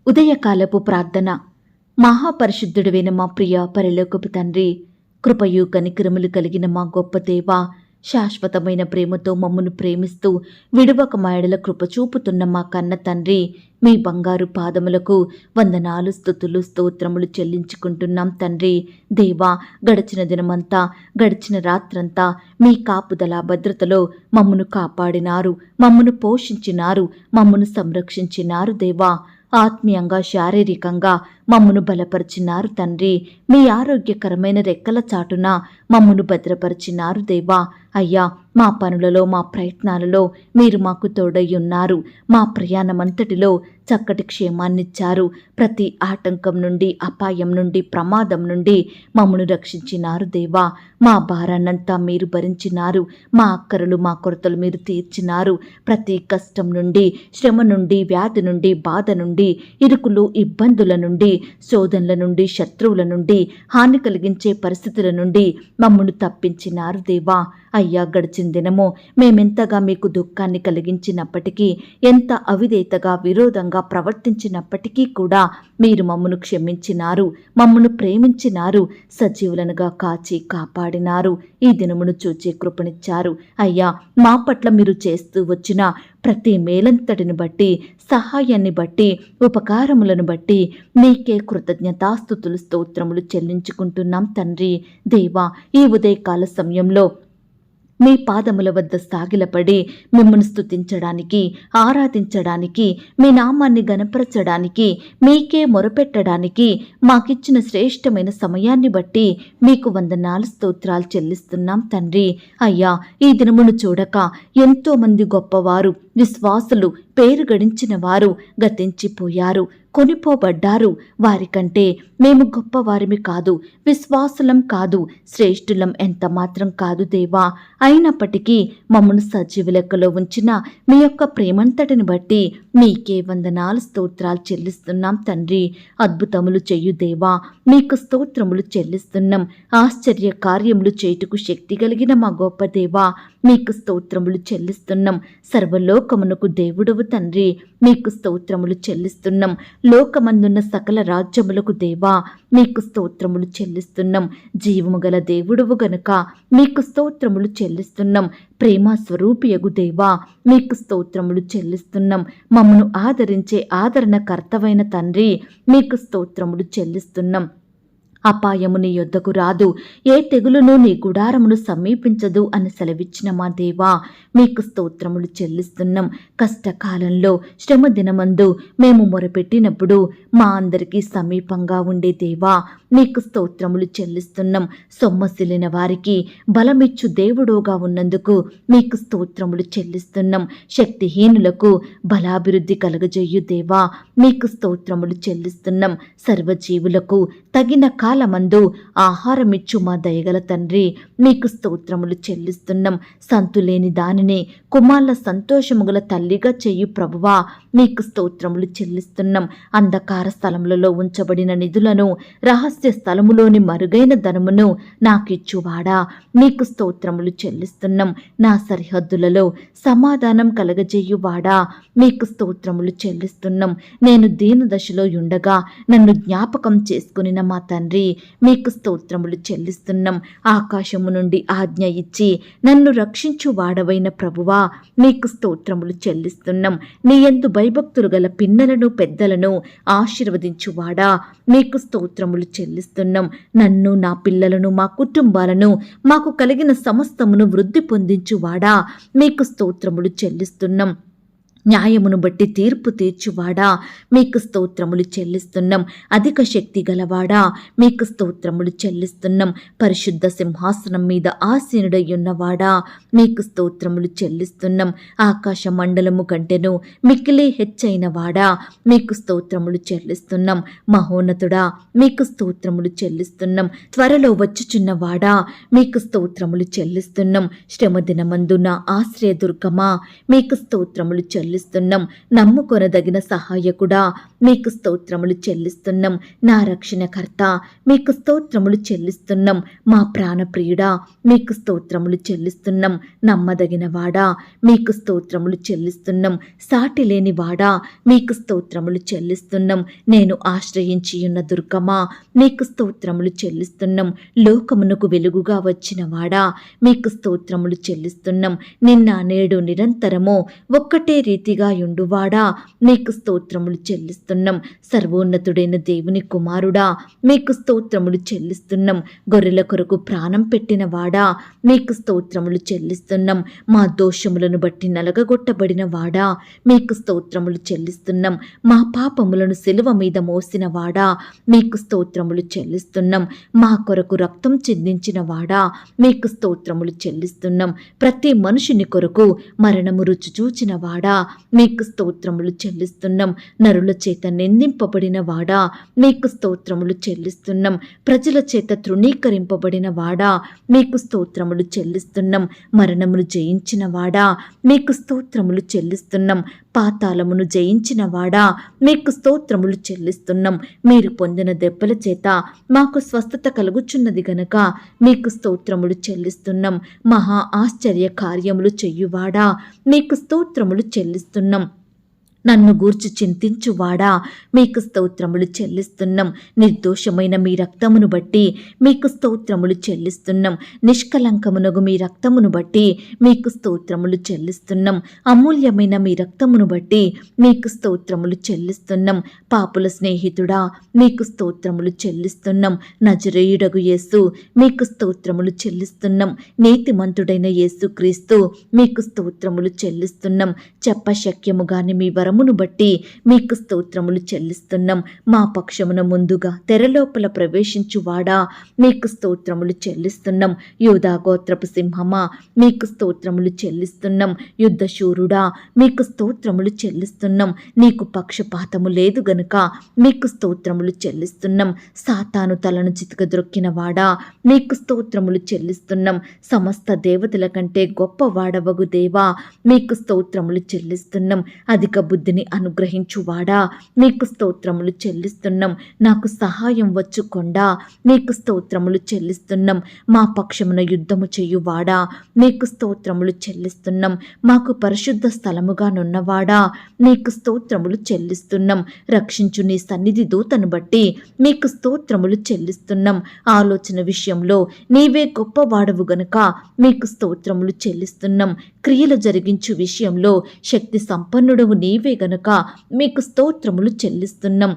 ఉదయకాలపు ప్రార్థన. మహాపరిశుద్ధుడైన మా ప్రియ పరలోకపు తండ్రి, కృపయు కనికరములు కలిగిన మా గొప్ప దేవ, శాశ్వతమైన ప్రేమతో మమ్మను ప్రేమిస్తూ విడువక మాయడల కృప చూపుతున్న మా కన్న తండ్రి, మీ బంగారు పాదములకు వందనాలు, స్తుతులు, స్తోత్రములు చెల్లించుకుంటున్నాం తండ్రి. దేవా, గడిచిన దినమంతా, గడిచిన రాత్రంతా మీ కాపుదల భద్రతలో మమ్మను కాపాడినారు, మమ్మను పోషించినారు, మమ్మను సంరక్షించినారు దేవా. ఆత్మీయంగా, శారీరకంగా మమ్మను బలపరిచినారు తండ్రి. మీ ఆరోగ్యకరమైన రెక్కల చాటున మమ్మను భద్రపరిచినారు దేవా. అయ్యా, మా పనులలో, మా ప్రయత్నాలలో మీరు మాకు తోడై ఉన్నారు. మా ప్రయాణమంతటిలో చక్కటి క్షేమాన్నిచ్చారు. ప్రతి ఆటంకం నుండి, అపాయం నుండి, ప్రమాదం నుండి మమ్మను రక్షించినారు దేవా. మా భారాన్నంతా మీరు భరించినారు. మా అక్కరలు, మా కొరతలు మీరు తీర్చినారు. ప్రతి కష్టం నుండి, శ్రమ నుండి, వ్యాధి నుండి, బాధ నుండి, ఇరుకులు, ఇబ్బందుల నుండి, శోధనల నుండి, శత్రువుల నుండి, హాని కలిగించే పరిస్థితుల నుండి మమ్మను తప్పించినారు దేవా. అయ్యా, గడిచిన దినము మేమెంతగా మీకు దుఃఖాన్ని కలిగించినప్పటికీ, ఎంత అవిధేయతగా, విరోధంగా ప్రవర్తించినప్పటికీ కూడా మీరు మమ్మను క్షమించినారు, మమ్మను ప్రేమించినారు, సజీవులనుగా కాచి కాపాడినారు. ఈ దినమును చూచే కృపనిచ్చారు. అయ్యా, మా పట్ల మీరు చేస్తూ వచ్చిన ప్రతి మేలంతటిని బట్టి, సహాయాన్ని బట్టి, ఉపకారములను బట్టి మీకే కృతజ్ఞతాస్తుతులు, స్తోత్రములు చెల్లించుకుంటున్నాం తండ్రి. దేవా, ఈ ఉదయకాల సమయంలో మీ పాదముల వద్ద సాగిలపడి మిమ్మల్ని స్తుతించడానికి, ఆరాధించడానికి, మీ నామాన్ని గణపరచడానికి, మీకే మొరపెట్టడానికి మాకిచ్చిన శ్రేష్టమైన సమయాన్ని బట్టి మీకు వందనాలు, స్తోత్రాలు చెల్లిస్తున్నాం తండ్రి. అయ్యా, ఈ దినమును చూడక ఎంతోమంది గొప్పవారు, విశ్వాసులు, పేరు గడించిన వారు గతించిపోయారు, కొనిపోబడ్డారు. వారికంటే మేము గొప్పవారిమి కాదు, విశ్వాసులం కాదు, శ్రేష్ఠులం ఎంత మాత్రం కాదు దేవా. అయినప్పటికీ మమ్మను సజీవ లెక్కలో ఉంచిన మీ యొక్క ప్రేమంతటిని బట్టి మీకే వందనాలు, స్తోత్రాలు చెల్లిస్తున్నాం తండ్రి. అద్భుతములు చెయ్యు దేవా, మీకు స్తోత్రములు చెల్లిస్తున్నాం. ఆశ్చర్య కార్యములు చేయుటకు శక్తి కలిగిన మా గొప్ప దేవా, మీకు స్తోత్రములు చెల్లిస్తున్నాం. సర్వలోకమునకు దేవుడవు తండ్రి, మీకు స్తోత్రములు చెల్లిస్తున్నాం. లోకమందున్న సకల రాజ్యములకు దేవా, మీకు స్తోత్రములు చెల్లిస్తున్నాం. జీవము గల దేవుడవు గనుక మీకు స్తోత్రములు చెల్లిస్తున్నాం. ప్రేమ స్వరూపియగు దేవా, మీకు స్తోత్రములు చెల్లిస్తున్నాం. మమ్మను ఆదరించే ఆదరణకర్తవైన తండ్రి, మీకు స్తోత్రములు చెల్లిస్తున్నాం. అపాయము నీ యొద్దకు రాదు, ఏ తెగులును నీ గుడారమును సమీపించదు అని సెలవిచ్చిన మా దేవా, మీకు స్తోత్రములు చెల్లిస్తున్నాం. కష్టకాలంలో, శ్రమ దినమందు మేము మొరపెట్టినప్పుడు మా అందరికీ సమీపంగా ఉండే దేవా, మీకు స్తోత్రములు చెల్లిస్తున్నాం. సొమ్మసిలిన వారికి బలమిచ్చు దేవుడోగా ఉన్నందుకు మీకు స్తోత్రములు చెల్లిస్తున్నాం. శక్తిహీనులకు బలాభివృద్ధి కలగజేయు దేవా, మీకు స్తోత్రములు చెల్లిస్తున్నాం. సర్వజీవులకు తగిన కాలమందు ఆహారమిచ్చు మా దయగల తండ్రి, మీకు స్తోత్రములు చెల్లిస్తున్నాం. సంతులేని దానిని కుమార్ల సంతోషము గల తల్లిగా చెయ్యు ప్రభువా, మీకు స్తోత్రములు చెల్లిస్తున్నాం. అంధకార స్థలములలో ఉంచబడిన నిధులను, రహస్య స్థలములోని మరుగైన ధనమును నాకిచ్చువాడా, మీకు స్తోత్రములు చెల్లిస్తున్నాం. నా సరిహద్దులలో సమాధానం కలగజేయువాడా, మీకు స్తోత్రములు చెల్లిస్తున్నాం. నేను దీన దశలో ఉండగా నన్ను జ్ఞాపకం చేసుకునిన మా తండ్రి, మీకు స్తోత్రములు చెల్లిస్తున్నాం. ఆకాశము నుండి ఆజ్ఞ ఇచ్చి నన్ను రక్షించు వాడవైన ప్రభువా, మీకు స్తోత్రములు చెల్లిస్తున్నాం. నీ యందు భయభక్తులు గల పిన్నలను, పెద్దలను ఆశీర్వదించువాడా, మీకు స్తోత్రములు చెల్లిస్తున్నాం. నన్ను, నా పిల్లలను, మా కుటుంబాలను, మాకు కలిగిన సమస్తమును వృద్ధి పొందించువాడా, మీకు స్తోత్రములు చెల్లిస్తున్నాం. న్యాయమును బట్టి తీర్పు తీర్చువాడా, మీకు స్తోత్రములు చెల్లిస్తున్నాం. అధిక శక్తి గలవాడా, మీకు స్తోత్రములు చెల్లిస్తున్నాం. పరిశుద్ధ సింహాసనం మీద ఆసీనుడై ఉన్నవాడా, మీకు స్తోత్రములు చెల్లిస్తున్నాం. ఆకాశ మండలము కంటెను మిక్కిలి హెచ్చైన వాడా, మీకు స్తోత్రములు చెల్లిస్తున్నాం. మహోన్నతుడా, మీకు స్తోత్రములు చెల్లిస్తున్నాం. త్వరలో వచ్చుచున్నవాడా, మీకు స్తోత్రములు చెల్లిస్తున్నాం. శ్రమ దినమందు నా ఆశ్రయదుర్గమా, మీకు స్తోత్రములు చెల్లిస్తున్నాం. చెల్లిస్తున్నాం. నమ్ముకొనదగిన సహాయకుడా మీకు స్తోత్రములు చెల్లిస్తున్నాం. నా రక్షణకర్త మీకు స్తోత్రములు చెల్లిస్తున్నాం. మా ప్రాణప్రియుడా మీకు స్తోత్రములు చెల్లిస్తున్నాం. నమ్మదగిన వాడా మీకు స్తోత్రములు చెల్లిస్తున్నాం. సాటి లేని వాడా మీకు స్తోత్రములు చెల్లిస్తున్నాం. నేను ఆశ్రయించి ఉన్న దుర్గమా మీకు స్తోత్రములు చెల్లిస్తున్నాం. లోకమునకు వెలుగుగా వచ్చిన వాడా మీకు స్తోత్రములు చెల్లిస్తున్నాం. నిన్న నేడు నిరంతరము ఒక్కటే రీతిగా యుండువాడా మీకు స్తోత్రములు చెల్లిస్తున్నాం. సర్వోన్నతుడైన దేవుని కుమారుడా మీకు స్తోత్రములు చెల్లిస్తున్నాం. గొర్రెల కొరకు ప్రాణం పెట్టిన వాడా మీకు స్తోత్రములు చెల్లిస్తున్నాం. మా దోషములను బట్టి నలగగొట్టబడిన వాడా మీకు స్తోత్రములు చెల్లిస్తున్నాం. మా పాపములను సిలువ మీద మోసిన వాడా మీకు స్తోత్రములు చెల్లిస్తున్నాం. మా కొరకు రక్తం చిందించిన వాడా మీకు స్తోత్రములు చెల్లిస్తున్నాం. ప్రతి మనుషుని కొరకు మరణము రుచి చూచిన వాడా మీకు స్తోత్రములు చెల్లిస్తున్నాం. నరుల చేత నిందింపబడిన వాడా మీకు స్తోత్రములు చెల్లిస్తున్నాం. ప్రజల చేత తృణీకరింపబడిన వాడా మీకు స్తోత్రములు చెల్లిస్తున్నాం. మరణమును జయించిన వాడా మీకు స్తోత్రములు చెల్లిస్తున్నాం. పాతాళమును జయించిన వాడా మీకు స్తోత్రములు చెల్లిస్తున్నాం. మీరు పొందిన దెబ్బల చేత మాకు స్వస్థత కలుగుచున్నది గనక మీకు స్తోత్రములు చెల్లిస్తున్నాం. మహా ఆశ్చర్య కార్యములు చెయ్యువాడా మీకు స్తోత్రములు చెల్లిస్తున్నాం. నన్ను గూర్చి చింతించువాడా మీకు స్తోత్రములు చెల్లిస్తున్నాం. నిర్దోషమైన మీ రక్తమును బట్టి మీకు స్తోత్రములు చెల్లిస్తున్నాం. నిష్కలంకమునగు మీ రక్తమును బట్టి మీకు స్తోత్రములు చెల్లిస్తున్నాం. అమూల్యమైన మీ రక్తమును బట్టి మీకు స్తోత్రములు చెల్లిస్తున్నాం. పాపుల స్నేహితుడా మీకు స్తోత్రములు చెల్లిస్తున్నాం. నజరేయుడగు యేసు మీకు స్తోత్రములు చెల్లిస్తున్నాం. నీతిమంతుడైన యేసు క్రీస్తు మీకు స్తోత్రములు చెల్లిస్తున్నాం. చెప్పశక్యముగాని మీ వరమును బట్టి మీకు స్తోత్రములు చెల్లిస్తున్నాం. మా పక్షమున ముందుగా తెరలోపల ప్రవేశించువాడా మీకు స్తోత్రములు చెల్లిస్తున్నాం. యూదా గోత్రపు సింహమా మీకు స్తోత్రములు చెల్లిస్తున్నాం. యుద్ధశూరుడా మీకు స్తోత్రములు చెల్లిస్తున్నాం. నీకు పక్షపాతము లేదు గనుక మీకు స్తోత్రములు చెల్లిస్తున్నాం. సాతాను తలను చితకద్రొక్కిన వాడా మీకు స్తోత్రములు చెల్లిస్తున్నాం. సమస్త దేవతల కంటే గొప్పవాడవగు దేవా మీకు స్తోత్రములు చెల్లిస్తున్నాం. అధిక బుద్ధిని అనుగ్రహించువాడా మీకు స్తోత్రములు చెల్లిస్తున్నాం. నాకు సహాయం వచ్చుకొండా మీకు స్తోత్రములు చెల్లిస్తున్నాం. మా పక్షమున యుద్ధము చెయ్యువాడా మీకు స్తోత్రములు చెల్లిస్తున్నాం. మాకు పరిశుద్ధ స్థలముగానున్నవాడా మీకు స్తోత్రములు చెల్లిస్తున్నాం. రక్షించు నీ సన్నిధి దూతను బట్టి మీకు స్తోత్రములు చెల్లిస్తున్నాం. ఆలోచన విషయంలో నీవే గొప్పవాడవు గనుక మీకు స్తోత్రములు చెల్లిస్తున్నాం. క్రియలు జరిగించు విషయంలో శక్తి సంపన్నుడవు నీవే గనుక మీకు స్తోత్రములు చెల్లిస్తున్నాం.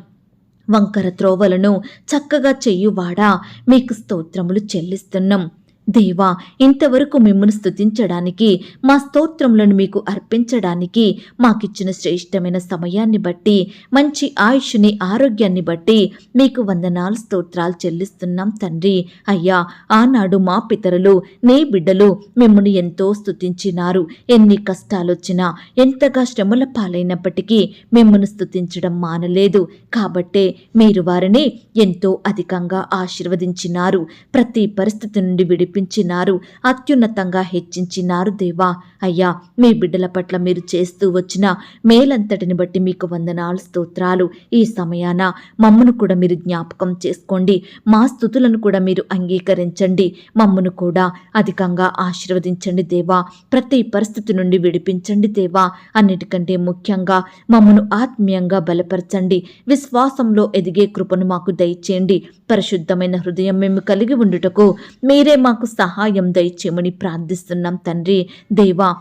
వంకర త్రోవలను చక్కగా చెయ్యువాడా మీకు స్తోత్రములు చెల్లిస్తున్నాం. దేవా ఇంతవరకు మిమ్మల్ని స్తుతించడానికి మా స్తోత్రములను మీకు అర్పించడానికి మాకిచ్చిన శ్రేష్టమైన సమయాన్ని బట్టి మంచి ఆయుష్ని ఆరోగ్యాన్ని బట్టి మీకు వందనాలు స్తోత్రాలు చెల్లిస్తున్నాం తండ్రి. అయ్యా ఆనాడు మా పితరులు నీ బిడ్డలు మిమ్మల్ని ఎంతో స్తుతించినారు. ఎన్ని కష్టాలొచ్చినా ఎంతగా శ్రమల పాలైనప్పటికీ మిమ్మల్ని స్తుతించడం మానలేదు. కాబట్టే మీరు వారిని ఎంతో అధికంగా ఆశీర్వదించినారు. ప్రతి పరిస్థితి నుండి విడిపించినారు. అత్యున్నతంగా హెచ్చించినారు దేవా. అయ్యా మీ బిడ్డల పట్ల మీరు చేస్తూ వచ్చిన మేలంతటిని బట్టి మీకు వందనాలు స్తోత్రాలు. ఈ సమయాన మమ్మను కూడా మీరు జ్ఞాపకం చేసుకోండి. మా స్తుతులను కూడా మీరు అంగీకరించండి. మమ్మను కూడా అధికంగా ఆశీర్వదించండి దేవా. ప్రతి పరిస్థితి నుండి విడిపించండి దేవా. అన్నిటికంటే ముఖ్యంగా మమ్మను ఆత్మీయంగా బలపరచండి. విశ్వాసంలో ఎదిగే కృపను మాకు దయచేయండి. పరిశుద్ధమైన హృదయం మేము కలిగి ఉండుటకు మీరే మాకు సహాయం దయచేయమని ప్రార్థిస్తున్నాం తండ్రి. దేవా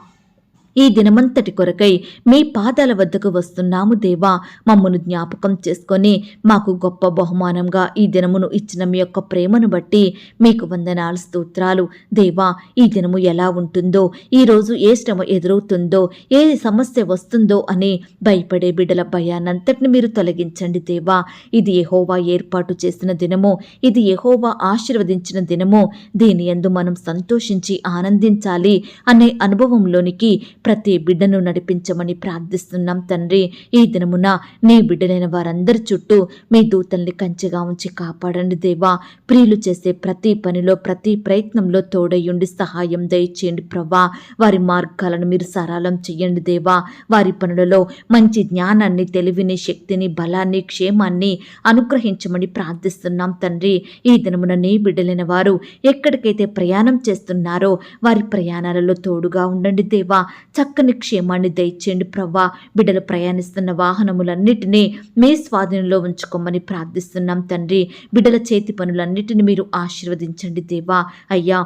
ఈ దినమంతటి కొరకై మీ పాదాల వద్దకు వస్తున్నాము దేవా. మమ్మను జ్ఞాపకం చేసుకొని మాకు గొప్ప బహుమానంగా ఈ దినమును ఇచ్చిన మీ యొక్క ప్రేమను బట్టి మీకు వందనాలు స్తోత్రాలు దేవా. ఈ దినము ఎలా ఉంటుందో, ఈరోజు ఏ శ్రమ ఎదురవుతుందో, ఏ సమస్య వస్తుందో అని భయపడే బిడ్డల భయానంతటిని మీరు తొలగించండి దేవా. ఇది యెహోవా ఏర్పాటు చేసిన దినము, ఇది యెహోవా ఆశీర్వదించిన దినము. దీని యందు మనం సంతోషించి ఆనందించాలి అనే అనుభవంలోనికి ప్రతి బిడ్డను నడిపించమని ప్రార్థిస్తున్నాం తండ్రి. ఈ దినమున నీ బిడ్డలైన వారందరి చుట్టూ మీ దూతల్ని కంచెగా ఉంచి కాపాడండి దేవా. ప్రియులు చేసే ప్రతి పనిలో ప్రతి ప్రయత్నంలో తోడయ్యుండి సహాయం దయచేయండి ప్రభా. వారి మార్గాలను మీరు సరళం చెయ్యండి దేవా. వారి పనులలో మంచి జ్ఞానాన్ని, తెలివిని, శక్తిని, బలాన్ని, క్షేమాన్ని అనుగ్రహించమని ప్రార్థిస్తున్నాం తండ్రి. ఈ దినమున నీ బిడ్డలైన వారు ఎక్కడికైతే ప్రయాణం చేస్తున్నారో వారి ప్రయాణాలలో తోడుగా ఉండండి దేవా. చక్కని క్షేమాన్ని దయచేయండి ప్రభా. బిడ్డలు ప్రయాణిస్తున్న వాహనములన్నిటినీ మీ స్వాధీనంలో ఉంచుకోమని ప్రార్థిస్తున్నాం తండ్రి. బిడ్డల చేతి పనులన్నిటిని మీరు ఆశీర్వదించండి దేవా. అయ్యా,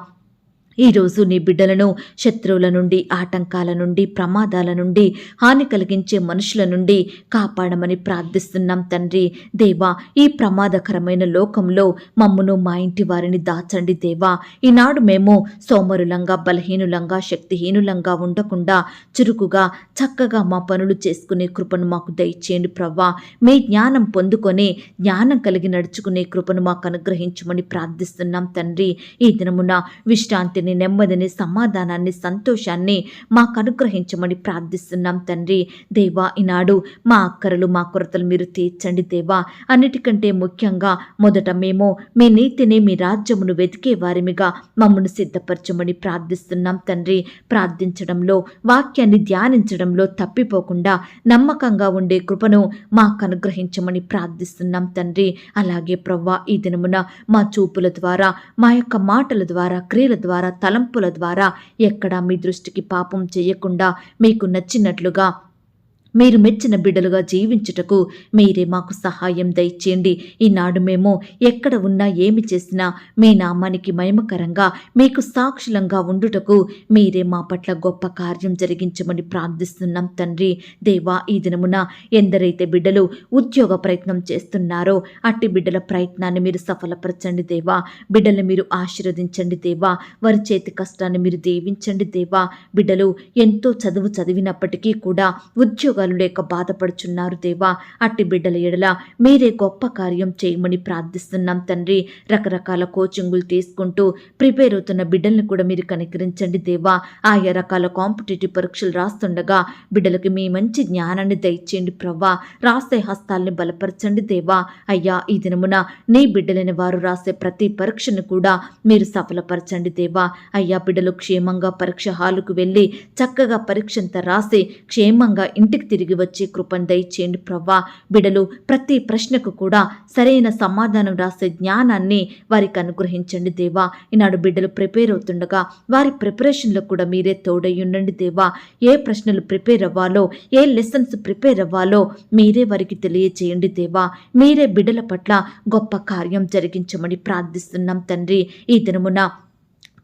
ఈరోజు నీ బిడ్డలను శత్రువుల నుండి, ఆటంకాల నుండి, ప్రమాదాల నుండి, హాని కలిగించే మనుషుల నుండి కాపాడమని ప్రార్థిస్తున్నాం తండ్రి. దేవా, ఈ ప్రమాదకరమైన లోకంలో మమ్మును, మా ఇంటి వారిని దాచండి దేవా. ఈనాడు మేము సోమరులంగా, బలహీనులంగా, శక్తిహీనులంగా ఉండకుండా చురుకుగా చక్కగా మా పనులు చేసుకునే కృపను మాకు దయచేయండి ప్రవ్వా. మీ జ్ఞానం పొందుకొని జ్ఞానం కలిగి నడుచుకునే కృపను మాకు అనుగ్రహించమని ప్రార్థిస్తున్నాం తండ్రి. ఈ దినమున విశ్రాంతి, నెమ్మదిని, సమాధానాన్ని, సంతోషాన్ని మాకు అనుగ్రహించమని ప్రార్థిస్తున్నాం తండ్రి. దేవా, ఈనాడు మా అక్కరలు, మా కొరతలు మీరు తీర్చండి దేవా. అన్నిటికంటే ముఖ్యంగా మొదట మేము మీ నీతిని, మీ రాజ్యమును వెతికే వారిమిగా మమ్మను సిద్ధపరచమని ప్రార్థిస్తున్నాం తండ్రి. ప్రార్థించడంలో, వాక్యాన్ని ధ్యానించడంలో తప్పిపోకుండా నమ్మకంగా ఉండే కృపను మాకు అనుగ్రహించమని ప్రార్థిస్తున్నాం తండ్రి. అలాగే ప్రవ్వా, ఈ దినమున మా చూపుల ద్వారా, మా యొక్క మాటల ద్వారా, క్రియల ద్వారా, తలంపుల ద్వారా ఎక్కడా మీ దృష్టికి పాపం చేయకుండా మీకు నచ్చినట్లుగా మీరు మెచ్చిన బిడ్డలుగా జీవించుటకు మీరే మాకు సహాయం దయచేయండి. ఈనాడు మేము ఎక్కడ ఉన్నా, ఏమి చేసినా మీ నామానికి మహిమకరంగా మీకు సాక్షులంగా ఉండుటకు మీరే మా పట్ల గొప్ప కార్యం జరిగించమని ప్రార్థిస్తున్నాం తండ్రి. దేవా, ఈ దినమున ఎందరైతే బిడ్డలు ఉద్యోగ ప్రయత్నం చేస్తున్నారో అట్టి బిడ్డల ప్రయత్నాన్ని మీరు సఫలపరచండి దేవా. బిడ్డలను మీరు ఆశీర్వదించండి దేవా. వారి చేతి కష్టాన్ని మీరు దీవించండి దేవా. బిడ్డలు ఎంతో చదువు చదివినప్పటికీ కూడా ఉద్యోగ లేక బాధపడుచున్నారు దేవా. అట్టి బిడ్డల ఎడల మీరే గొప్ప కార్యం చేయమని ప్రార్థిస్తున్నాం తండ్రి. రకరకాల కోచింగులు తీసుకుంటూ ప్రిపేర్ అవుతున్న బిడ్డలను కూడా మీరు కనికరించండి దేవా. ఆయా రకాల కాంపిటేటివ్ పరీక్షలు రాస్తుండగా బిడ్డలకి మీ మంచి జ్ఞానాన్ని దయచేయండి ప్రవ్వా. రాసే హస్తాల్ని బలపరచండి దేవా. అయ్యా, ఈ దినమున నీ బిడ్డలైన వారు రాసే ప్రతి పరీక్షను కూడా మీరు సఫలపరచండి దేవా. అయ్యా, బిడ్డలు క్షేమంగా పరీక్ష హాలుకు వెళ్ళి చక్కగా పరీక్షంతా రాసి క్షేమంగా ఇంటికి తిరిగి వచ్చి కృపను దయచేయండి ప్రవ్వా. బిడలు ప్రతి ప్రశ్నకు కూడా సరైన సమాధానం రాసే జ్ఞానాన్ని వారికి అనుగ్రహించండి దేవా. ఈనాడు బిడ్డలు ప్రిపేర్ అవుతుండగా వారి ప్రిపరేషన్లో కూడా మీరే తోడయ్యుండండి దేవా. ఏ ప్రశ్నలు ప్రిపేర్ అవ్వాలో, ఏ లెసన్స్ ప్రిపేర్ అవ్వాలో మీరే వారికి తెలియచేయండి దేవా. మీరే బిడ్డల పట్ల గొప్ప కార్యం జరిగించమని ప్రార్థిస్తున్నాం తండ్రి. ఈ దినమున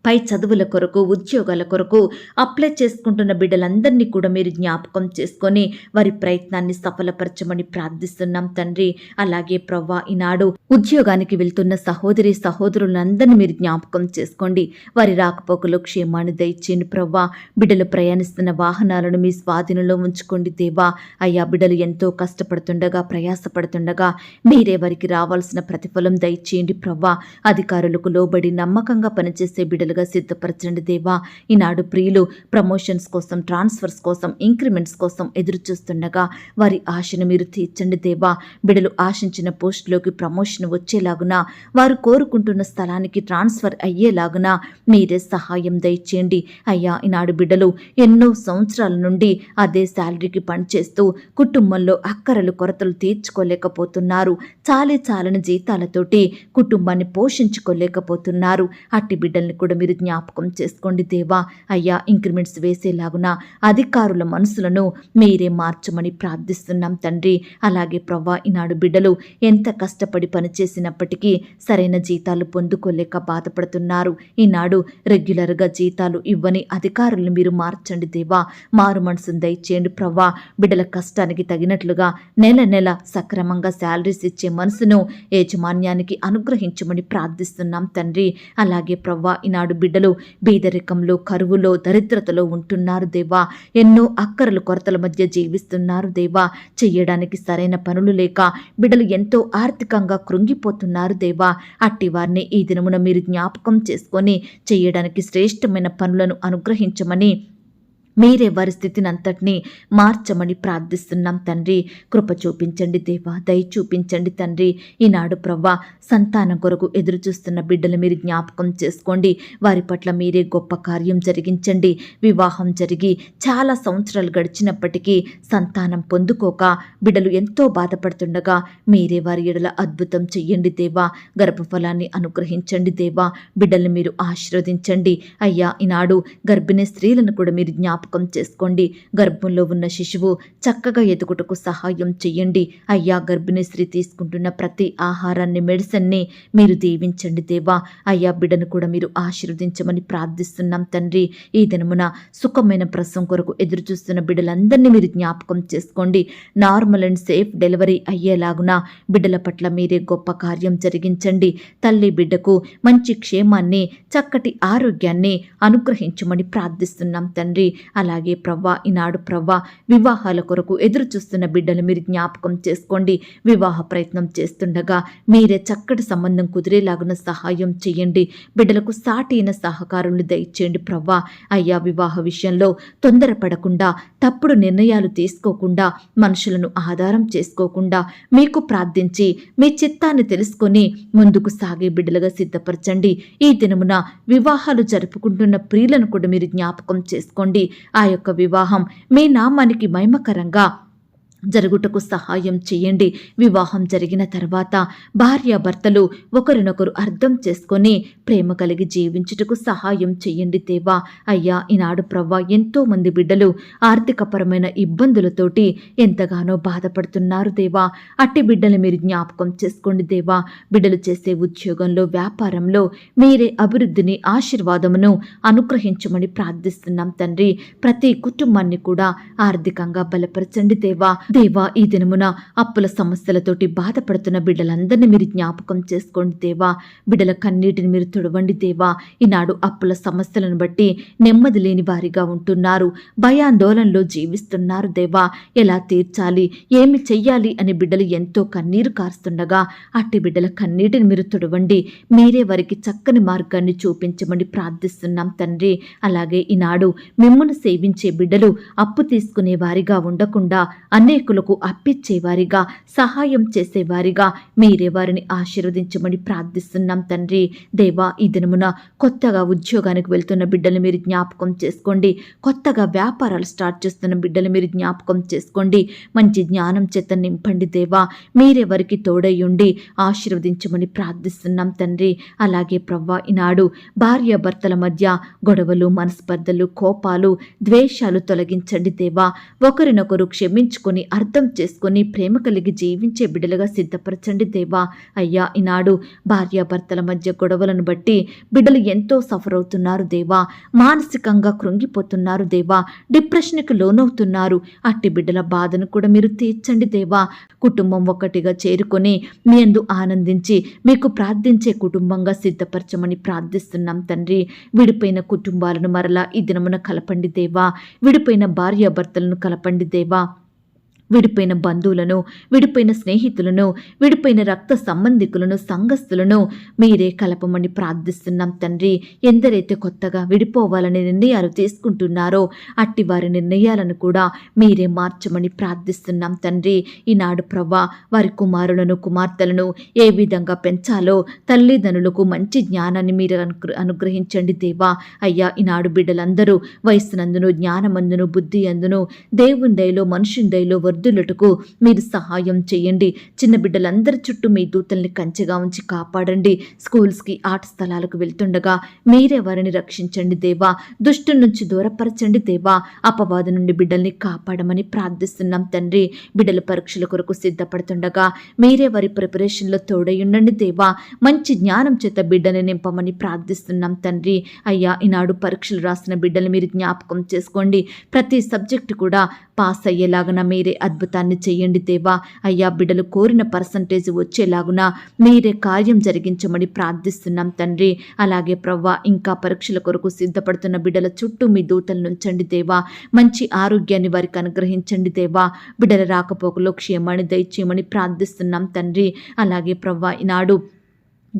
పై చదువుల కొరకు, ఉద్యోగాల కొరకు అప్లై చేసుకుంటున్న బిడ్డలందరినీ కూడా మీరు జ్ఞాపకం చేసుకొని వారి ప్రయత్నాన్ని సఫలపరచమని ప్రార్థిస్తున్నాం తండ్రి. అలాగే ప్రవ్వా, ఈనాడు ఉద్యోగానికి వెళ్తున్న సహోదరి సహోదరులందరినీ మీరు జ్ఞాపకం చేసుకోండి. వారి రాకపోకలు క్షేమాన్ని దయచేయండి ప్రవ్వా. బిడ్డలు ప్రయాణిస్తున్న వాహనాలను మీ స్వాధీనంలో ఉంచుకోండి దేవా. అయ్యా, బిడ్డలు ఎంతో కష్టపడుతుండగా, ప్రయాసపడుతుండగా మీరే వారికి రావాల్సిన ప్రతిఫలం దయచేయండి ప్రవ్వా. అధికారులకు లోబడి నమ్మకంగా పనిచేసే బిడ్డలు సిద్ధపరచండి దేవా. ఈనాడు ప్రియులు ప్రమోషన్స్ కోసం, ట్రాన్స్ఫర్స్ కోసం, ఇంక్రిమెంట్స్ కోసం ఎదురు చూస్తుండగా వారి ఆశను మీరు తీర్చండి దేవా. బిడ్డలు ఆశించిన పోస్టులోకి ప్రమోషన్ వచ్చేలాగున, వారు కోరుకుంటున్న స్థలానికి ట్రాన్స్ఫర్ అయ్యేలాగున మీరే సహాయం దయచేయండి. అయ్యా, ఈనాడు బిడ్డలు ఎన్నో సంవత్సరాల నుండి అదే శాలరీకి పనిచేస్తూ కుటుంబంలో అక్కరలు, కొరతలు తీర్చుకోలేకపోతున్నారు. చాలని జీతాలతోటి కుటుంబాన్ని పోషించుకోలేకపోతున్నారు. అట్టి బిడ్డల్ని కూడా మీరు జ్ఞాపకం చేసుకోండి దేవా. అయ్యా, ఇంక్రిమెంట్స్ వేసేలాగున అధికారుల మనసులను మీరే మార్చమని ప్రార్థిస్తున్నాం తండ్రి. అలాగే ప్రవ్వా, ఈనాడు బిడ్డలు ఎంత కష్టపడి పనిచేసినప్పటికీ సరైన జీతాలు పొందుకోలేక బాధపడుతున్నారు. ఈనాడు రెగ్యులర్గా జీతాలు ఇవ్వని అధికారులను మీరు మార్చండి దేవా. మారు మనసును దయచేయండి ప్రవ్వా. బిడ్డల కష్టానికి తగినట్లుగా నెల నెల సక్రమంగా శాలరీస్ ఇచ్చే మనసును యాజమాన్యానికి అనుగ్రహించమని ప్రార్థిస్తున్నాం తండ్రి. అలాగే ప్రవ్వా, ఈనాడు బిడ్డలు బీదరికంలో, కరువులో, దరిద్రతలో ఉంటున్నారు దేవా. ఎన్నో అక్కరలు, కొరతల మధ్య జీవిస్తున్నారు దేవా. చెయ్యడానికి సరైన పనులు లేక బిడ్డలు ఎంతో ఆర్థికంగా కృంగిపోతున్నారు దేవా. అట్టి వారిని ఈ దినమున మీరు జ్ఞాపకం చేసుకొని చెయ్యడానికి శ్రేష్టమైన పనులను అనుగ్రహించమని మీరే వారి స్థితిని అంతటినీ మార్చమని ప్రార్థిస్తున్నాం తండ్రి. కృప చూపించండి దేవా, దయ చూపించండి తండ్రి. ఈనాడు ప్రవ్వా సంతానం కొరకు ఎదురు చూస్తున్న బిడ్డలు మీరు జ్ఞాపకం చేసుకోండి. వారి పట్ల మీరే గొప్ప కార్యం జరిగించండి. వివాహం జరిగి చాలా సంవత్సరాలు గడిచినప్పటికీ సంతానం పొందుకోక బిడ్డలు ఎంతో బాధపడుతుండగా మీరే వారి ఎడల అద్భుతం చెయ్యండి దేవా. గర్భఫలాన్ని అనుగ్రహించండి దేవా. బిడ్డల్ని మీరు ఆశీర్వదించండి అయ్యా. ఈనాడు గర్భిణీ స్త్రీలను కూడా మీరు జ్ఞాపకం చేసుకోండి. గర్భంలో ఉన్న శిశువు చక్కగా ఎదుగుటకు సహాయం చెయ్యండి అయ్యా. గర్భిణీ స్త్రీ తీసుకుంటున్న ప్రతి ఆహారాన్ని, మెడిసిన్ని మీరు దీవించండి దేవా. అయ్యా బిడ్డను కూడా మీరు ఆశీర్వదించమని ప్రార్థిస్తున్నాం తండ్రి. ఈ దినమున సుఖమైన ప్రసవం కొరకు ఎదురు చూస్తున్న బిడ్డలందరినీ మీరు జ్ఞాపకం చేసుకోండి. నార్మల్ అండ్ సేఫ్ డెలివరీ అయ్యేలాగున బిడ్డల పట్ల మీరే గొప్ప కార్యం జరిగించండి. తల్లి బిడ్డకు మంచి క్షేమాన్ని, చక్కటి ఆరోగ్యాన్ని అనుగ్రహించమని ప్రార్థిస్తున్నాం తండ్రి. అలాగే ప్రవ్వా ఈనాడు ప్రవ్వా వివాహాల కొరకు ఎదురు చూస్తున్న బిడ్డలు మీరు జ్ఞాపకం చేసుకోండి. వివాహ ప్రయత్నం చేస్తుండగా మీరే చక్కటి సంబంధం కుదిరేలాగున సహాయం చేయండి. బిడ్డలకు సాటి అయిన సహకారులను దయచేయండి ప్రవ్వా. అయ్యా వివాహ విషయంలో తొందరపడకుండా, తప్పుడు నిర్ణయాలు తీసుకోకుండా, మనుషులను ఆధారం చేసుకోకుండా మీకు ప్రార్థించి మీ చిత్తాన్ని తెలుసుకొని ముందుకు సాగే బిడ్డలుగా సిద్ధపరచండి. ఈ దినమున వివాహాలు జరుపుకుంటున్న ప్రియులను కూడా మీరు జ్ఞాపకం చేసుకోండి. ఆ యొక్క వివాహం మీ నామానికి మహిమకరంగా జరుగుటకు సహాయం చేయండి. వివాహం జరిగిన తర్వాత భార్యాభర్తలు ఒకరినొకరు అర్థం చేసుకొని ప్రేమ కలిగి జీవించుటకు సహాయం చేయండి దేవా. అయ్యా ఈనాడు ప్రవ్వా ఎంతో మంది బిడ్డలు ఆర్థికపరమైన ఇబ్బందులతోటి ఎంతగానో బాధపడుతున్నారు దేవా. అట్టి బిడ్డలు మీరు జ్ఞాపకం చేసుకోండి దేవా. బిడ్డలు చేసే ఉద్యోగంలో, వ్యాపారంలో మీరే అభివృద్ధిని, ఆశీర్వాదమును అనుగ్రహించమని ప్రార్థిస్తున్నాం తండ్రి. ప్రతి కుటుంబాన్ని కూడా ఆర్థికంగా బలపరచండి దేవా. దేవా ఈ దినమున అప్పుల సమస్యలతోటి బాధపడుతున్న బిడ్డలందరినీ మీరు జ్ఞాపకం చేసుకోండి దేవా. బిడ్డల కన్నీటిని మీరు తుడవండి దేవా. ఈనాడు అప్పుల సమస్యలను బట్టి నెమ్మది లేని వారిగా ఉంటున్నారు, భయాందోళనలో జీవిస్తున్నారు దేవా. ఎలా తీర్చాలి, ఏమి చెయ్యాలి అని బిడ్డలు ఎంతో కన్నీరు కారుస్తుండగా అట్టి బిడ్డల కన్నీటిని మీరు తుడవండి. మీరే వారికి చక్కని మార్గాన్ని చూపించమని ప్రార్థిస్తున్నాం తండ్రి. అలాగే ఈనాడు మిమ్మును సేవించే బిడ్డలు అప్పు తీసుకునే వారిగా ఉండకుండా అనేకులకు అప్పిచ్చేవారిగా, సహాయం చేసేవారిగా మీరే వారిని ఆశీర్వదించమని ప్రార్థిస్తున్నాం తండ్రి. దేవా ఈ దినమున కొత్తగా ఉద్యోగానికి వెళ్తున్న బిడ్డలు మీరు జ్ఞాపకం చేసుకోండి. కొత్తగా వ్యాపారాలు స్టార్ట్ చేస్తున్న బిడ్డలు మీరు జ్ఞాపకం చేసుకోండి. మంచి జ్ఞానం చేత నింపండి దేవా. మీరే వారికి తోడయ్యుండి ఆశీర్వదించమని ప్రార్థిస్తున్నాం తండ్రి. అలాగే ప్రవ్వా ఈనాడు భార్యాభర్తల మధ్య గొడవలు, మనస్పర్ధలు, కోపాలు, ద్వేషాలు తొలగించండి దేవా. ఒకరినొకరు క్షమించుకొని, అర్థం చేసుకొని, ప్రేమ కలిగి జీవించే బిడ్డలుగా సిద్ధపరచండి దేవా. అయ్యా ఈనాడు భార్యాభర్తల మధ్య గొడవలను బట్టి బిడ్డలు ఎంతో సఫర్ అవుతున్నారు దేవా. మానసికంగా కృంగిపోతున్నారు దేవా. డిప్రెషన్కి లోనవుతున్నారు. అట్టి బిడ్డల బాధను కూడా మీరు తీర్చండి దేవా. కుటుంబం ఒకటిగా చేరుకొని మీ యందు ఆనందించి మీకు ప్రార్థించే కుటుంబంగా సిద్ధపరచమని ప్రార్థిస్తున్నాం తండ్రి. విడిపోయిన కుటుంబాలను మరలా ఈ దినమున కలపండి దేవా. విడిపోయిన భార్యాభర్తలను కలపండి దేవా. విడిపోయిన బంధువులను, విడిపోయిన స్నేహితులను, విడిపోయిన రక్త సంబంధికులను, సంఘస్థులను మీరే కలపమని ప్రార్థిస్తున్నాం తండ్రి. ఎందరైతే కొత్తగా విడిపోవాలని నిర్ణయాలు తీసుకుంటున్నారో అట్టి వారి నిర్ణయాలను కూడా మీరే మార్చమని ప్రార్థిస్తున్నాం తండ్రి. ఈనాడు ప్రవ్వా వారి కుమారులను, కుమార్తెలను ఏ విధంగా పెంచాలో తల్లిదండ్రులకు మంచి జ్ఞానాన్ని మీరు అనుగ్రహించండి దేవా. అయ్యా ఈనాడు బిడ్డలందరూ వయస్సునందును, జ్ఞానమందును, బుద్ధి అందును, దేవుని దయలో, మనుషుని దయలో వర్ధులటకు మీరు సహాయం చేయండి. చిన్న బిడ్డలందరి చుట్టూ మీ దూతల్ని కంచెగా ఉంచి కాపాడండి. స్కూల్స్కి, ఆట స్థలాలకు వెళ్తుండగా మీరే వారిని రక్షించండి దేవా. దుష్టు నుంచి దూరపరచండి దేవా. అపవాదు నుండి బిడ్డల్ని కాపాడమని ప్రార్థిస్తున్నాం తండ్రి. బిడ్డల పరీక్షల కొరకు సిద్ధపడుతుండగా మీరే వారి ప్రిపరేషన్లో తోడయుండండి దేవా. మంచి జ్ఞానం చేత బిడ్డని నింపమని ప్రార్థిస్తున్నాం తండ్రి. అయ్యా ఈనాడు పరీక్షలు రాసిన బిడ్డలు మీరు జ్ఞాపకం చేసుకోండి. ప్రతి సబ్జెక్టు కూడా పాస్ అయ్యేలాగున మీరే అద్భుతాన్ని చేయండి దేవా. అయ్యా బిడ్డలు కోరిన పర్సంటేజ్ వచ్చేలాగున మీరే కార్యం జరిగించమని ప్రార్థిస్తున్నాం తండ్రి. అలాగే ప్రవ్వా ఇంకా పరీక్షల కొరకు సిద్ధపడుతున్న బిడ్డల చుట్టూ మీ దూతలు నుంచండి దేవా. మంచి ఆరోగ్యాన్ని వారికి అనుగ్రహించండి దేవా. బిడ్డల రాకపోకలో క్షేమాన్ని దయచేయమని ప్రార్థిస్తున్నాం తండ్రి. అలాగే ప్రవ్వా ఈనాడు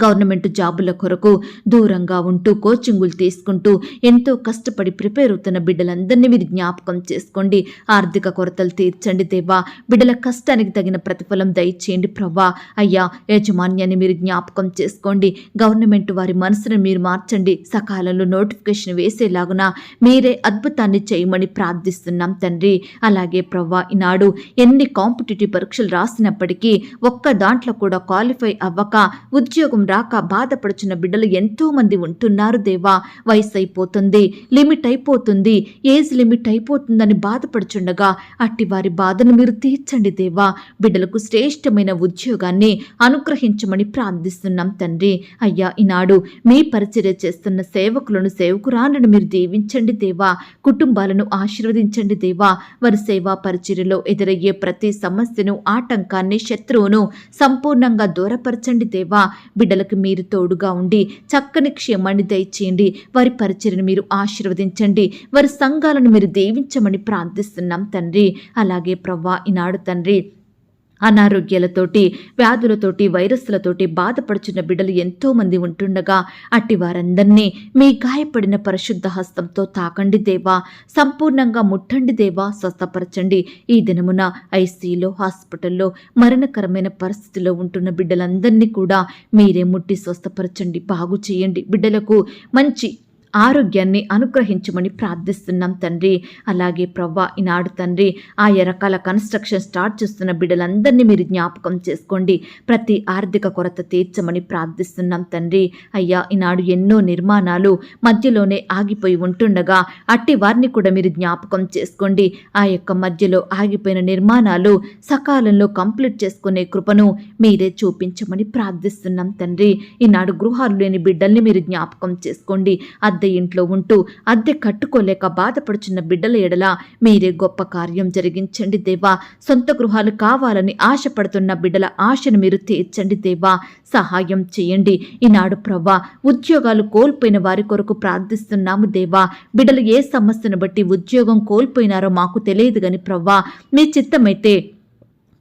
గవర్నమెంట్ జాబుల కొరకు దూరంగా ఉంటూ కోచింగులు తీసుకుంటూ ఎంతో కష్టపడి ప్రిపేర్ అవుతున్న బిడ్డలందరినీ మీరు జ్ఞాపకం చేసుకోండి. ఆర్థిక కొరతలు తీర్చండి దేవా. బిడ్డల కష్టానికి తగిన ప్రతిఫలం దయచేయండి ప్రభా. అయ్యా, యాజమాన్యాన్ని మీరు జ్ఞాపకం చేసుకోండి. గవర్నమెంట్ వారి మనసును మీరు మార్చండి. సకాలంలో నోటిఫికేషన్ వేసేలాగున మీరే అద్భుతాన్ని చేయమని ప్రార్థిస్తున్నాం తండ్రి. అలాగే ప్రభా, ఈనాడు ఎన్ని కాంపిటేటివ్ పరీక్షలు రాసినప్పటికీ ఒక్క దాంట్లో కూడా క్వాలిఫై అవ్వక ఉద్యోగం రాక బాధపడుచున్న బిడ్డలు ఎంతో మంది ఉంటున్నారు దేవా. వయసు అయిపోతుంది, లిమిట్ అయిపోతుంది, ఏజ్ లిమిట్ అయిపోతుందని బాధపడుచుండగా అట్టి వారి బాధను మీరు తీర్చండి దేవా. బిడ్డలకు శ్రేష్టమైన ఉద్యోగాన్ని అనుగ్రహించమని ప్రార్థిస్తున్నాం తండ్రి. అయ్యా, ఈనాడు మీ పరిచర్య చేస్తున్న సేవకులను సేవకురాలను మీరు దీవించండి దేవా. కుటుంబాలను ఆశీర్వదించండి దేవా. వారి సేవా పరిచర్యలో ఎదురయ్యే ప్రతి సమస్యను, ఆటంకాన్ని, శత్రువును సంపూర్ణంగా దూరపరచండి దేవా. బిడ్డలకు మీరు తోడుగా ఉండి చక్కని క్షేమాన్ని దయచేయండి. వారి పరిచర్యను మీరు ఆశీర్వదించండి. వారి సంఘాలను మీరు దీవించమని ప్రార్థిస్తున్నాం తండ్రి. అలాగే ప్రవ్వా, ఈనాడు తండ్రి అనారోగ్యాలతోటి, వ్యాధులతోటి, వైరస్లతోటి బాధపడుచున్న బిడ్డలు ఎంతో మంది ఉంటుండగా అట్టి వారందరినీ మీ గాయపడిన పరిశుద్ధ హస్తంతో తాకండి దేవా. సంపూర్ణంగా ముట్టండి దేవా. స్వస్థపరచండి. ఈ దినమున ఐసీలో, హాస్పిటల్లో మరణకరమైన పరిస్థితిలో ఉంటున్న బిడ్డలందరినీ కూడా మీరే ముట్టి స్వస్థపరచండి, బాగు చేయండి. బిడ్డలకు మంచి ఆరోగ్యాన్ని అనుగ్రహించమని ప్రార్థిస్తున్నాం తండ్రి. అలాగే ప్రవ్వా, ఈనాడు తండ్రి ఆయా రకాల కన్స్ట్రక్షన్ స్టార్ట్ చేస్తున్న బిడ్డలందరినీ మీరు జ్ఞాపకం చేసుకోండి. ప్రతి ఆర్థిక కొరత తీర్చమని ప్రార్థిస్తున్నాం తండ్రి. అయ్యా, ఈనాడు ఎన్నో నిర్మాణాలు మధ్యలోనే ఆగిపోయి ఉంటుండగా అట్టి వారిని కూడా మీరు జ్ఞాపకం చేసుకోండి. ఆ యొక్క మధ్యలో ఆగిపోయిన నిర్మాణాలు సకాలంలో కంప్లీట్ చేసుకునే కృపను మీరే చూపించమని ప్రార్థిస్తున్నాం తండ్రి. ఈనాడు గృహాలు లేని బిడ్డల్ని మీరు జ్ఞాపకం చేసుకోండి. అద్దె ఇంట్లో ఉంటూ అద్దె కట్టుకోలేక బాధపడుచున్న బిడ్డల ఎడల మీరే గొప్ప కార్యం జరిగించండి దేవా. సొంత గృహాలు కావాలని ఆశపడుతున్న బిడ్డల ఆశను మీరు తీర్చండి దేవా. సహాయం చేయండి. ఈనాడు ప్రవ్వా, ఉద్యోగాలు కోల్పోయిన వారి కొరకు ప్రార్థిస్తున్నాము దేవా. బిడ్డలు ఏ సమస్యను బట్టి ఉద్యోగం కోల్పోయినారో మాకు తెలియదు గాని ప్రవ్వా, మీ చిత్తమైతే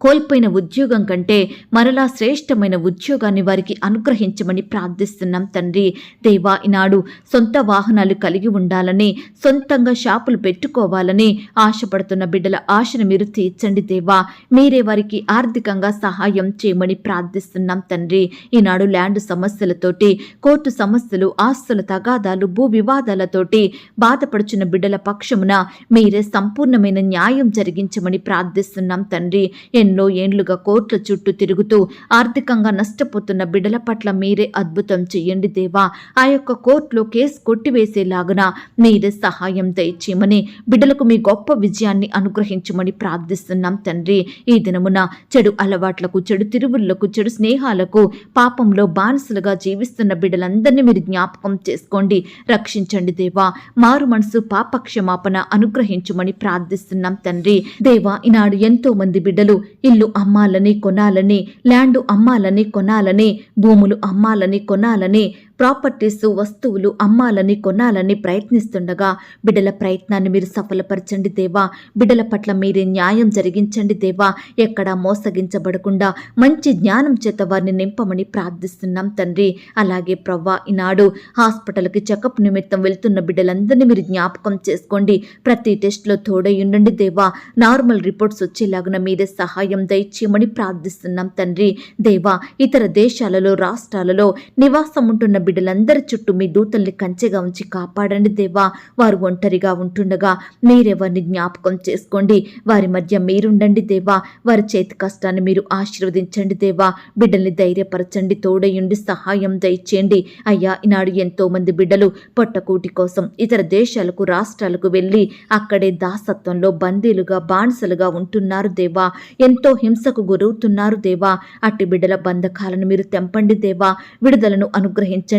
కోల్పోయిన ఉద్యోగం కంటే మరలా శ్రేష్టమైన ఉద్యోగాన్ని వారికి అనుగ్రహించమని ప్రార్థిస్తున్నాం తండ్రి. దేవా, ఈనాడు సొంత వాహనాలు కలిగి ఉండాలని, సొంతంగా షాపులు పెట్టుకోవాలని ఆశపడుతున్న బిడ్డల ఆశను మీరు తీర్చండి దేవా. మీరే వారికి ఆర్థికంగా సహాయం చేయమని ప్రార్థిస్తున్నాం తండ్రి. ఈనాడు ల్యాండ్ సమస్యలతోటి, కోర్టు సమస్యలు, ఆస్తుల తగాదాలు, భూ వివాదాలతోటి బాధపడుచున్న బిడ్డల పక్షమున మీరే సంపూర్ణమైన న్యాయం జరిగించమని ప్రార్థిస్తున్నాం తండ్రి. ఎన్నో ఏండ్లుగా కోర్టుల చుట్టూ తిరుగుతూ ఆర్థికంగా నష్టపోతున్న బిడ్డల పట్ల మీరే అద్భుతం చెయ్యండి దేవా. ఆ యొక్క కోర్టులో కేసు కొట్టివేసేలాగున మీరే సహాయం దయచేయమని, బిడ్డలకు మీ గొప్ప విజయాన్ని అనుగ్రహించమని ప్రార్థిస్తున్నాం తండ్రి. ఈ దినమున చెడు అలవాట్లకు, చెడు తిరుగుళ్లకు, చెడు స్నేహాలకు, పాపంలో బానిసలుగా జీవిస్తున్న బిడ్డలందరినీ మీరు జ్ఞాపకం చేసుకోండి. రక్షించండి దేవా. మారు మనసు, పాప క్షమాపణ అనుగ్రహించమని ప్రార్థిస్తున్నాం తండ్రి. దేవా, ఈనాడు ఎంతో మంది బిడ్డలు ఇల్లు అమ్మాలని, కొనాలని, ల్యాండ్ అమ్మాలని, కొనాలని, భూములు అమ్మాలని, కొనాలని, ప్రాపర్టీస్, వస్తువులు అమ్మాలని, కొనాలని ప్రయత్నిస్తుండగా బిడ్డల ప్రయత్నాన్ని మీరు సఫలపరచండి దేవా. బిడ్డల పట్ల మీరే న్యాయం జరిగించండి దేవా. ఎక్కడా మోసగించబడకుండా మంచి జ్ఞానం చేత వారిని నింపమని ప్రార్థిస్తున్నాం తండ్రి. అలాగే ప్రవ్వా, ఈనాడు హాస్పిటల్కి చెకప్ నిమిత్తం వెళ్తున్న బిడ్డలందరినీ మీరు జ్ఞాపకం చేసుకోండి. ప్రతి టెస్ట్లో తోడై ఉండండి దేవా. నార్మల్ రిపోర్ట్స్ వచ్చేలాగున మీరే సహాయం దయచేయమని ప్రార్థిస్తున్నాం తండ్రి. దేవా, ఇతర దేశాలలో, రాష్ట్రాలలో నివాసం ఉంటున్న బిడ్డలందరి చుట్టూ మీ దూతల్ని కంచెగా ఉంచి కాపాడండి దేవా. వారు ఒంటరిగా ఉంటుండగా మీరెవరిని జ్ఞాపకం చేసుకోండి. వారి మధ్య మీరుండండి దేవా. వారి చేతి కష్టాన్ని మీరు ఆశీర్వదించండి దేవా. బిడ్డల్ని ధైర్యపరచండి, తోడయుండి సహాయం దయచేయండి. అయ్యా, ఈనాడు ఎంతో మంది బిడ్డలు పొట్టకూటి కోసం ఇతర దేశాలకు, రాష్ట్రాలకు వెళ్ళి అక్కడే దాసత్వంలో బందీలుగా, బానిసలుగా ఉంటున్నారు దేవా. ఎంతో హింసకు గురవుతున్నారు దేవా. అట్టి బిడ్డల బంధకాలను మీరు తెంపండి దేవా. విడుదలను అనుగ్రహించండి.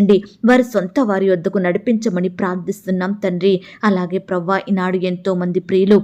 వారి సొంత వారి వద్దకు నడిపించమని ప్రార్థిస్తున్నాం తండ్రి. అలాగే ప్రవ్వా, ఈనాడు ఎంతో మంది ప్రియులు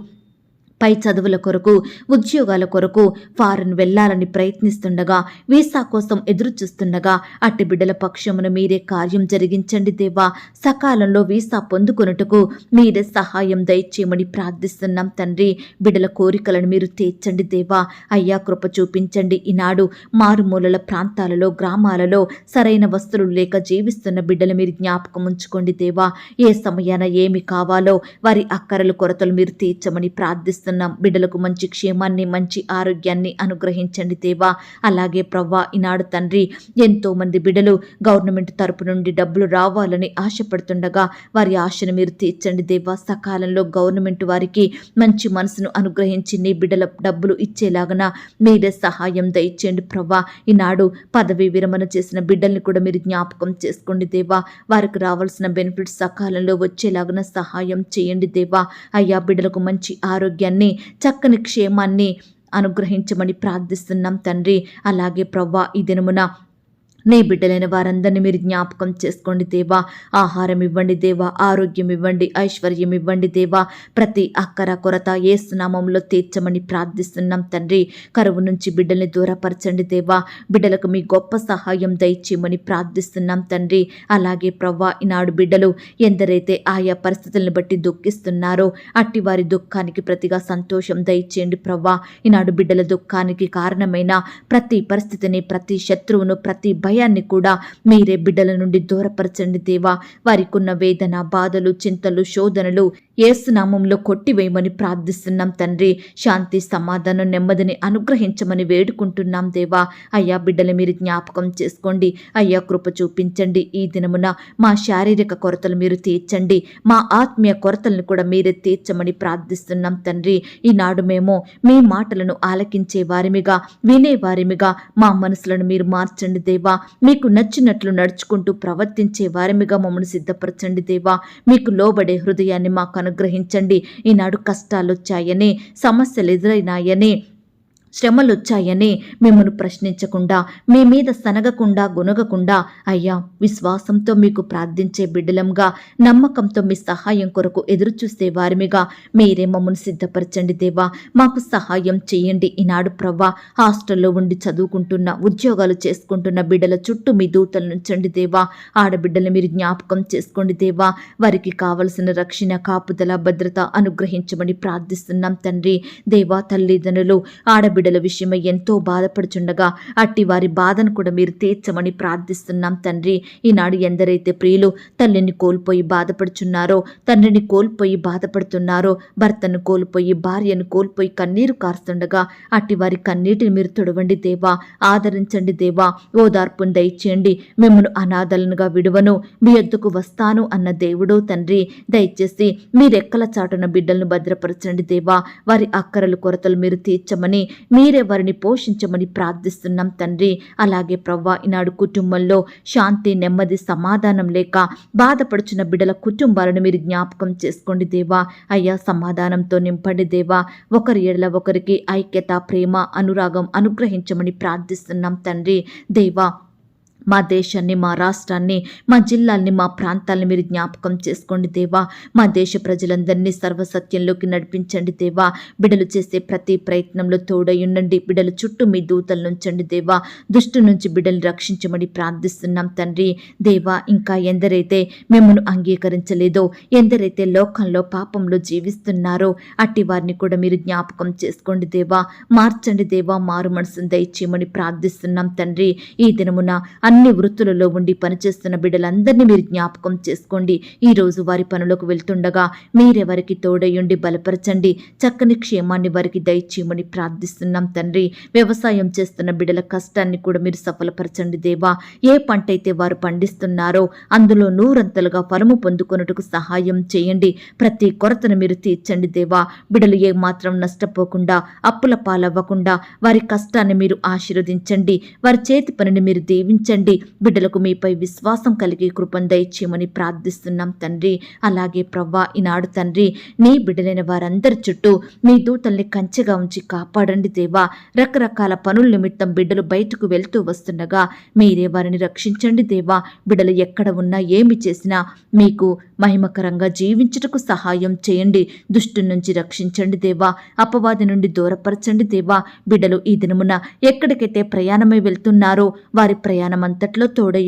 పై చదువుల కొరకు, ఉద్యోగాల కొరకు ఫారెన్ వెళ్లాలని ప్రయత్నిస్తుండగా, వీసా కోసం ఎదురు చూస్తుండగా అట్టి బిడ్డల పక్షమున మీరే కార్యం జరిగించండి దేవా. సకాలంలో వీసా పొందుకొనుటకు మీరే సహాయం దయచేయమని ప్రార్థిస్తున్నాం తండ్రి. బిడ్డల కోరికలను మీరు తీర్చండి దేవా. అయ్యా కృప చూపించండి. ఈనాడు మారుమూలల ప్రాంతాలలో, గ్రామాలలో సరైన వస్తువులు లేక జీవిస్తున్న బిడ్డలు మీరు జ్ఞాపకం ఉంచుకోండి దేవా. ఏ సమయాన ఏమి కావాలో వారి అక్కరల కొరతలు మీరు తీర్చమని ప్రార్థిస్తున్నాం. బిడ్డలకు మంచి క్షేమాన్ని, మంచి ఆరోగ్యాన్ని అనుగ్రహించండి దేవా. అలాగే ప్రవ్వా, ఈనాడు తండ్రి ఎంతో మంది బిడ్డలు గవర్నమెంట్ తరపు నుండి డబ్బులు రావాలని ఆశపడుతుండగా వారి ఆశను మీరు తీర్చండి దేవా. సకాలంలో గవర్నమెంట్ వారికి మంచి మనసును అనుగ్రహించి నీ బిడ్డల డబ్బులు ఇచ్చేలాగన మీరే సహాయం దయచేయండి ప్రవ్వా. ఈనాడు పదవి విరమణ చేసిన బిడ్డల్ని కూడా మీరు జ్ఞాపకం చేసుకోండి దేవా. వారికి రావాల్సిన బెనిఫిట్స్ సకాలంలో వచ్చేలాగన సహాయం చేయండి దేవా. అయ్యా బిడ్డలకు మంచి ఆరోగ్యాన్ని, చక్కని క్షేమాన్ని అనుగ్రహించమని ప్రార్థిస్తున్నాం తండ్రి. అలాగే ప్రవ్వా, ఈ దినమున నీ బిడ్డలైన వారందరినీ మీరు జ్ఞాపకం చేసుకోండి దేవా. ఆహారం ఇవ్వండి దేవా, ఆరోగ్యం ఇవ్వండి, ఐశ్వర్యం ఇవ్వండి దేవా. ప్రతి అక్కర కొరత యేసు నామములో తీర్చమని ప్రార్థిస్తున్నాం తండ్రి. కరువు నుంచి బిడ్డల్ని దూరపరచండి దేవా. బిడ్డలకు మీ గొప్ప సహాయం దయచేయమని ప్రార్థిస్తున్నాం తండ్రి. అలాగే ప్రవ్వా, ఈనాడు బిడ్డలు ఎందరైతే ఆయా పరిస్థితులను బట్టి దుఃఖిస్తున్నారో అట్టి వారి దుఃఖానికి ప్రతిగా సంతోషం దయచేయండి ప్రవ్వా. ఈనాడు బిడ్డల దుఃఖానికి కారణమైన ప్రతి పరిస్థితిని, ప్రతి శత్రువును, ప్రతి భయాన్ని కూడా మీరే బిడ్డల నుండి దూరపరచండి దేవా. వారికున్న వేదన, బాధలు, చింతలు, శోధనలు యేసు నామములో కొట్టివేయమని ప్రార్థిస్తున్నాం తండ్రి. శాంతి, సమాధానం, నెమ్మదిని అనుగ్రహించమని వేడుకుంటున్నాం దేవా. అయ్యా బిడ్డలు మీరు జ్ఞాపకం చేసుకోండి. అయ్యా కృప చూపించండి. ఈ దినమున మా శారీరక కొరతలు మీరు తీర్చండి. మా ఆత్మీయ కొరతలను కూడా మీరే తీర్చమని ప్రార్థిస్తున్నాం తండ్రి. ఈనాడు మేము మీ మాటలను ఆలకించే వారిమిగా, వినే వారిమిగా మా మనసులను మీరు మార్చండి దేవా. మీకు నచ్చినట్లు నడుచుకుంటూ ప్రవర్తించే వారిమిగా మమ్మల్ని సిద్ధపరచండి దేవా. మీకు లోబడే హృదయాన్ని మాకు అనుగ్రహించండి. ఈనాడు కష్టాలు వచ్చాయని, సమస్యలు ఎదురైనాయని, శ్రమలు వచ్చాయని మిమ్మల్ని ప్రశ్నించకుండా, మీ మీద సనగకుండా, గునగకుండా అయ్యా విశ్వాసంతో మీకు ప్రార్థించే బిడ్డలంగా, నమ్మకంతో మీ సహాయం కొరకు ఎదురు చూసే వారిమిగా మీరే మమ్మల్ని సిద్ధపరచండి దేవా. మాకు సహాయం చేయండి. ఈనాడు ప్రవ్వా, హాస్టల్లో ఉండి చదువుకుంటున్న, ఉద్యోగాలు చేసుకుంటున్న బిడ్డల చుట్టూ మీ దూతలు నుంచండి దేవా. ఆడబిడ్డలు మీరు జ్ఞాపకం చేసుకోండి దేవా. వారికి కావలసిన రక్షణ, కాపుదల, భద్రత అనుగ్రహించమని ప్రార్థిస్తున్నాం తండ్రి. దేవా, తల్లిదండ్రులు ఆడబిడ్డల విషయమై ఎంతో బాధపడుచుండగా అట్టి వారి బాధను కూడా మీరు తీర్చమని ప్రార్థిస్తున్నాం తండ్రి. ఈనాడు ఎందరైతే ప్రియులు తల్లిని కోల్పోయి బాధపడుచున్నారో, తండ్రిని కోల్పోయి బాధపడుతున్నారో, భర్తను కోల్పోయి, భార్యను కోల్పోయి కన్నీరు కారుస్తుండగా అట్టి వారి కన్నీటిని మీరు తొడవండి దేవా. ఆదరించండి దేవా. ఓదార్పును దయచేయండి. మిమ్మల్ని అనాథలనుగా విడువను, మీ యొద్దకు వస్తాను అన్న దేవుడో తండ్రి. దయచేసి మీరెక్కల చాటున బిడ్డలను భద్రపరచండి దేవా. వారి అక్కరలు, కొరతలు మీరు తీర్చమని, మీరే వారిని పోషించమని ప్రార్థిస్తున్నాం తండ్రి. అలాగే ప్రవ్వా, ఈనాడు కుటుంబంలో శాంతి, నెమ్మది, సమాధానం లేక బాధపడుచున్న బిడ్డల కుటుంబాలను మీరు జ్ఞాపకం చేసుకోండి దేవా. అయ్యా సమాధానంతో నింపండి దేవా. ఒకరి ఎడల ఒకరికి ఐక్యత, ప్రేమ, అనురాగం అనుగ్రహించమని ప్రార్థిస్తున్నాం తండ్రి. దేవా, మా దేశాన్ని, మా రాష్ట్రాన్ని, మా జిల్లాల్ని, మా ప్రాంతాలని మీరు జ్ఞాపకం చేసుకోండి దేవా. మా దేశ ప్రజలందరినీ సర్వసత్యంలోకి నడిపించండి దేవా. బిడ్డలు చేసే ప్రతి ప్రయత్నంలో తోడయుండండి. బిడ్డల చుట్టూ మీ దూతలు నుంచండి దేవా. దుష్టు నుంచి బిడ్డలు రక్షించమని ప్రార్థిస్తున్నాం తండ్రి. దేవా, ఇంకా ఎందరైతే మిమ్మల్ని అంగీకరించలేదో, ఎందరైతే లోకంలో పాపంలో జీవిస్తున్నారో అట్టి వారిని కూడా మీరు జ్ఞాపకం చేసుకోండి దేవా. మార్చండి దేవా. మారు మనసును దయచేయమని ప్రార్థిస్తున్నాం తండ్రి. ఈ దినమున అన్ని వృత్తులలో ఉండి పనిచేస్తున్న బిడ్డలందరినీ మీరు జ్ఞాపకం చేసుకోండి. ఈరోజు వారి పనులకు వెళ్తుండగా మీరే వారికి తోడయుండి బలపరచండి. చక్కని క్షేమాన్ని వారికి దయచేయమని ప్రార్థిస్తున్నాం తండ్రి. వ్యవసాయం చేస్తున్న బిడ్డల కష్టాన్ని కూడా మీరు సఫలపరచండి దేవా. ఏ పంట అయితే వారు పండిస్తున్నారో అందులో నూరంతలుగా ఫలము పొందుకొనుటకు సహాయం చేయండి. ప్రతి కొరతను మీరు తీర్చండి దేవా. బిడ్డలు ఏ మాత్రం నష్టపోకుండా, అప్పుల పాలవ్వకుండా వారి కష్టాన్ని మీరు ఆశీర్వదించండి. వారి చేతి పనిని మీరు దీవించండి. చేయండి. బిడ్డలకు మీపై విశ్వాసం కలిగి కృపను దయచేయమని ప్రార్థిస్తున్నాం తండ్రి. అలాగే ప్రవ్వా, ఈనాడు తండ్రి నీ బిడ్డలైన వారందరి చుట్టూ మీ దూతల్ని కంచెగా ఉంచి కాపాడండి దేవా. రకరకాల పనుల నిమిత్తం బిడ్డలు బయటకు వెళ్తూ వస్తుండగా మీరే వారిని రక్షించండి దేవా. బిడ్డలు ఎక్కడ ఉన్నా ఏమి చేసినా మీకు మహిమకరంగా జీవించుటకు సహాయం చేయండి. దుష్టు నుంచి రక్షించండి దేవా. అపవాది నుండి దూరపరచండి దేవా. బిడ్డలు ఈ దినమున ఎక్కడికైతే ప్రయాణమై వెళ్తున్నారో వారి ప్రయాణం అంతట్లో తోడై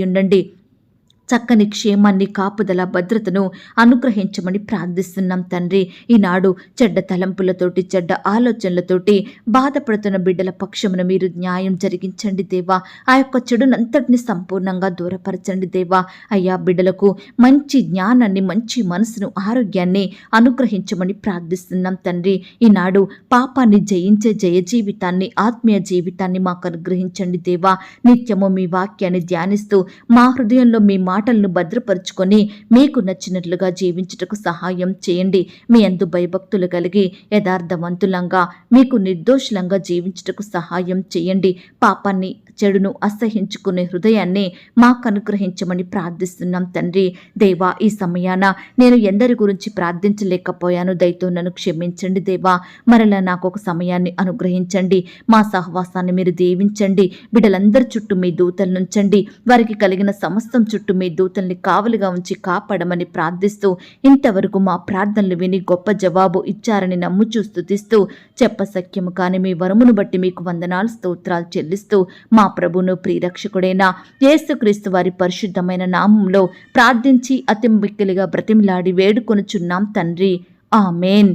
చక్కని క్షేమాన్ని, కాపుదల, భద్రతను అనుగ్రహించమని ప్రార్థిస్తున్నాం తండ్రి. ఈనాడు చెడ్డ తలంపులతోటి, చెడ్డ ఆలోచనలతోటి బాధపడుతున్న బిడ్డల పక్షమున మీరు న్యాయం జరిగించండి దేవా. ఆ యొక్క చెడునంతటిని సంపూర్ణంగా దూరపరచండి దేవా. అయ్యా, బిడ్డలకు మంచి జ్ఞానాన్ని, మంచి మనసును, ఆరోగ్యాన్ని అనుగ్రహించమని ప్రార్థిస్తున్నాం తండ్రి. ఈనాడు పాపాన్ని జయించే జయ జీవితాన్ని, ఆత్మీయ జీవితాన్ని మాకు అనుగ్రహించండి దేవా. నిత్యము మీ వాక్యాన్ని ధ్యానిస్తూ మా హృదయంలో మీ మాటలను భద్రపరుచుకొని మీకు నచ్చినట్లుగా జీవించుటకు సహాయం చేయండి. మీ యందు భయభక్తులు కలిగి యథార్థవంతులంగా, మీకు నిర్దోషులంగా జీవించుటకు సహాయం చేయండి. పాపాన్ని, చెడును అసహించుకునే హృదయాన్ని మాకు అనుగ్రహించమని ప్రార్థిస్తున్నాం తండ్రి. దేవా, ఈ సమయాన నేను ఎందరి గురించి ప్రార్థించలేకపోయాను, దయతో నన్ను క్షమించండి దేవా. మరలా నాకు ఒక సమయాన్ని అనుగ్రహించండి. మా సహవాసాన్ని మీరు దీవించండి. బిడ్డలందరి చుట్టూ మీ దూతలు నుంచండి. వారికి కలిగిన సమస్తం చుట్టూ మీ దూతల్ని కావలిగా ఉంచి కాపాడమని ప్రార్థిస్తూ, ఇంతవరకు మా ప్రార్థనలు విని గొప్ప జవాబు ఇచ్చారని నమ్ముచూ స్తుతిస్తూ, చెప్పసఖ్యము కాని మీ వరమును బట్టి మీకు వందనాలు, స్తోత్రాలు చెల్లిస్తూ, మా ప్రభును ప్రియరక్షకుడైన యేసుక్రీస్తు వారి పరిశుద్ధమైన నామంలో ప్రార్థించి అతి మిక్కిలిగా బ్రతిమిలాడి వేడుకొనుచున్నాం తండ్రి. ఆమేన్.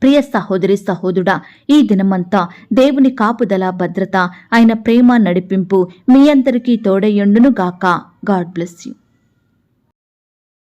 ప్రియ సహోదరి, సహోదరుడా, ఈ దినమంతా దేవుని కాపుదల, భద్రత, ఆయన ప్రేమ, నడిపింపు మీ అందరికీ తోడయ్యుండును గాక. God bless you.